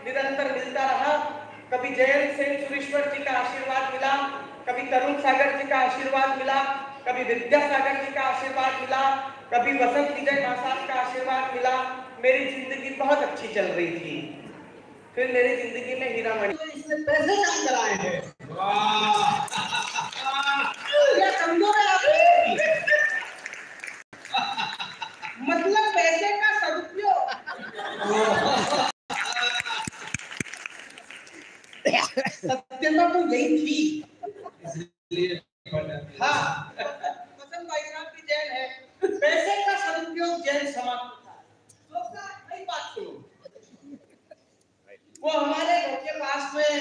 निरंतर मिलता रहा। कभी जयंत सेन सुरेश्वर जी का आशीर्वाद मिला, कभी तरुण सागर जी का आशीर्वाद मिला, कभी विद्यासागर जी का आशीर्वाद मिला, कभी वसंत विजय मासाब का आशीर्वाद मिला। मेरी जिंदगी बहुत अच्छी चल रही थी। फिर मेरी जिंदगी में हीरा मणि इसने पैसे कम कराए हैं। क्या कमजोर है आप? मतलब पैसे का सदुपयोग। सत्यता तो यही थी। हाँ, वसंत भाई साहब की जैन है, पैसे का सदुपयोग जैन समाज में था। नई बात सुनो, वो हमारे घर के पास में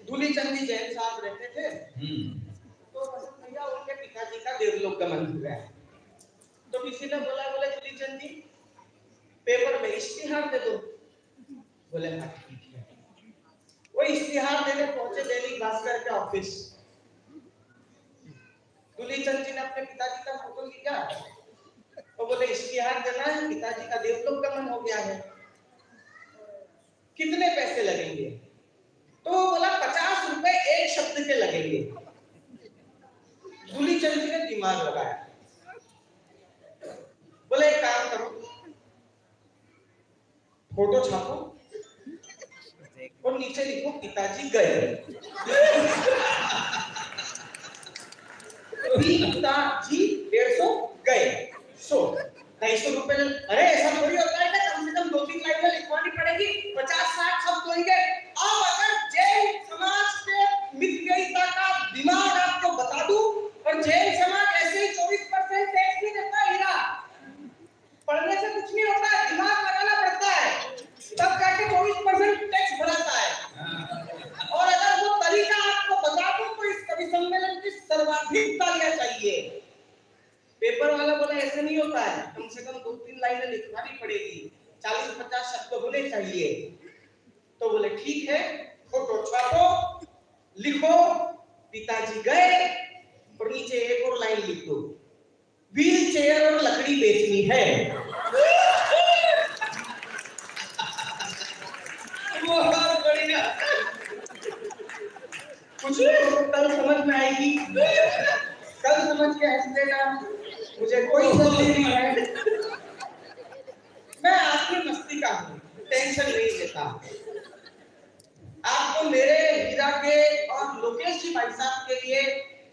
धूली चंदी जैन साहब रहते थे। तो वसंत भैया उनके पिताजी का देवलोक गमन हुआ है। तो किसी ने बोला, बोले धूली चंदी पेपर में इश्तिहार दे दो। बोले हाँ ठीक है। वो इश्तिहार देने पहुंचे दैनिक भास्कर के ऑफिस। धूली चंद जी ने अपने पिताजी का फोटो लिया और बोले इश्तिहार देना है, पिताजी का देवलोक गमन हो गया है, कितने पैसे लगेंगे? तो बोला 50 रुपए एक शब्द के लगेंगे। धूली चंद जी ने दिमाग लगाया, बोले एक काम करो, फोटो छापो और नीचे लिखो पिताजी गए। पिताजी 150 गए, 100-250 रुपए। अरे ऐसा थोड़ी होता है, कम से कम 2-3 लाइनें लिखवानी पड़ेगी, 50-60 शब्द होंगे। अब अगर जैन समाज के मितव्ययिता का दिमाग आपको बता दूं, और जैन समाज ऐसे ही 24% टैक्स नहीं देता। हीरा पढ़ने से कुछ नहीं होता है, दिमाग लगाना पड़ता है, तब जाके 24% टैक्स भराता है। और अगर वो तरीका आपको बता दूं तो इस कवि सम्मेलन की सर्वाधिक तालियां चाहिए। पेपर वाला बोला ऐसे नहीं होता है, कम से कम 2-3 लाइनें लिखवानी पड़ेगी, 40-50 शब्द होने चाहिए। तो बोले ठीक है, फोटो छापो, लिखो पिताजी गए और नीचे एक और लाइन लिख दो, व्हील चेयर और लकड़ी बेचनी है। बहुत बढ़िया, कुछ कल समझ में आएगी, कल समझ के हंस देना, मुझे कोई जल्दी नहीं है। मैं आपकी मस्ती का हूँ, टेंशन नहीं लेता। आपको मेरे हीरा के और लोकेश जी भाई साहब के लिए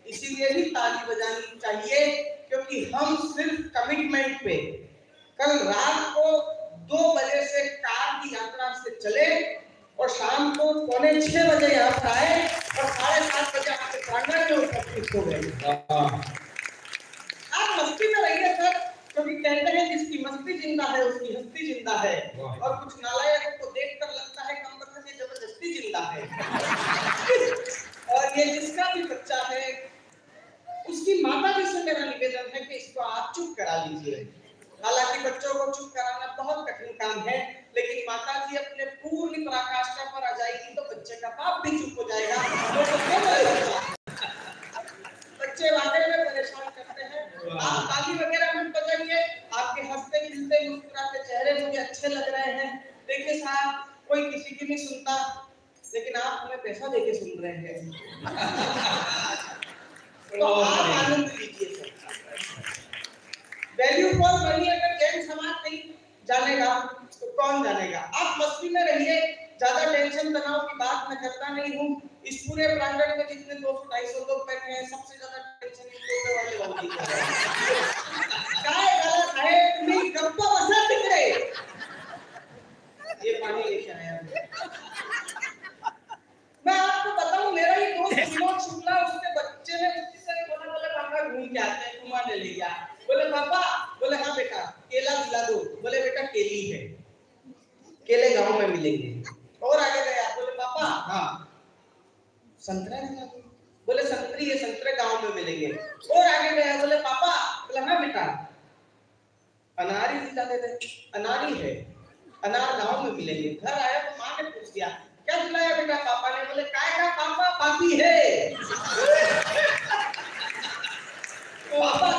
इसीलिए भी ताली बजानी चाहिए क्योंकि हम सिर्फ कमिटमेंट पे कल रात को 2 बजे से कार की यात्रा से चले और शाम को 6:45 बजे यहाँ आए और 7:30 बजे आपके प्रांगण में उपस्थित हो गए। आप मस्ती में रहिए सर, क्योंकि कहते हैं जिसकी मस्ती जिंदा है उसकी हस्ती जिंदा है, और कुछ नालायकों को देखकर लगता है कम वक्त से जबरदस्ती जिंदा है। और ये जिसका भी बच्चा है उसकी माता जी से मेरा निवेदन है कि इसको आप चुप करा लीजिए। हालांकि बच्चों को चुप कराना बहुत कठिन काम है, लेकिन माता जी अपने पूर्ण पराकाष्ठा पर आ जाएगी तो बच्चे का बाप भी चुप हो जाएगा। बच्चे वाकई में परेशान करते हैं। आप ताली वगैरह मत बजाइए, आपके हंसते खिलते मुस्कुराते चेहरे मुझे अच्छे लग रहे हैं। देखिए साहब, कोई किसी की नहीं सुनता, लेकिन आप हमें पैसा देके सुन रहे हैं। तो आप आनंद लीजिए सर। वैल्यू फॉर मनी अगर जैन समाज नहीं जानेगा तो कौन जानेगा। आप मस्ती में रहिए, ज्यादा टेंशन तनाव की बात मैं करता नहीं हूँ। इस पूरे प्रांगण में जितने 200-250 लोग बैठे हैं, सबसे ज्यादा टेंशन इन वाले लोगों की है। काय गलत है तुम्ही गप्पा बसा तिकडे। ये पानी लेके आया मैं आपको बताऊं, मेरा ही दोस्त विनोद शुक्ला, उसके बच्चे ने उसकी से बोला पापा घूम के आते हैं, घुमाने ले गया। बोले पापा, बोले हाँ बेटा केला खिला दो। बोले बेटा केली है, केले गांव में मिलेंगे। और आगे गया, बोले पापा हाँ संतरा खिला दो। बोले संतरी है, संतरे गांव में मिलेंगे। और आगे गया, बोले पापा, बोले हाँ बेटा अनारी खिला दे। अनारी है, अनार गांव में मिलेंगे। घर आया तो माँ ने पूछ दिया क्या खिलाया बेटा पापा ने? बोले काय का पापा, पापी है। पापा